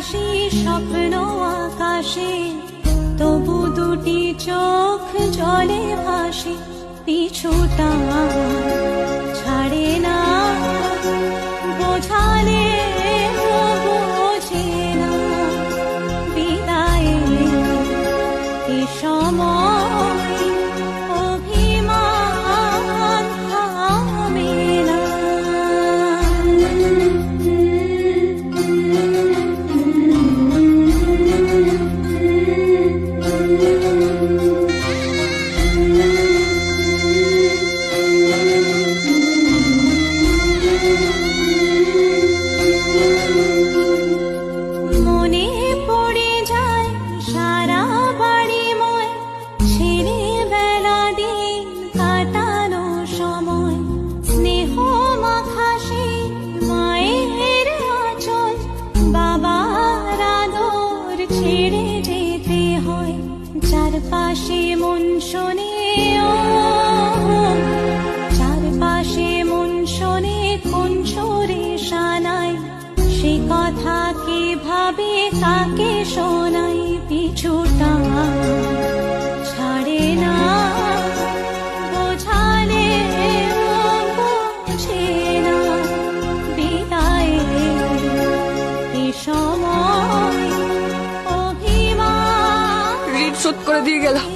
হাসি স্বপ্ন আকাশে, তবু দুটি চোখ জলে ভাসে। পিছুটা ছাড়ে না, বোঝালে বোঝে না, বিদায়ে এ সময় অভিমান থামে না। মনে পড়ে যায় সারা বাড়িময়, ছেলেবেলা দিন কাটানো সময়। স্নেহ মাখা সেই মায়ের আঁচল, বাবার আদর ছেড়ে যেতে হয়। চারপাশে মন শোনে, চারপাশে মন শোনে কোন সুরে শানায়। সে কথা কিভাবে কাকে শোনাই, পিছুটা ছাড়ে না, বোঝালে বোঝে না, বিদায়ে এ সময় অভিমান। ঋণ শোধ করে দিয়ে গেলাম,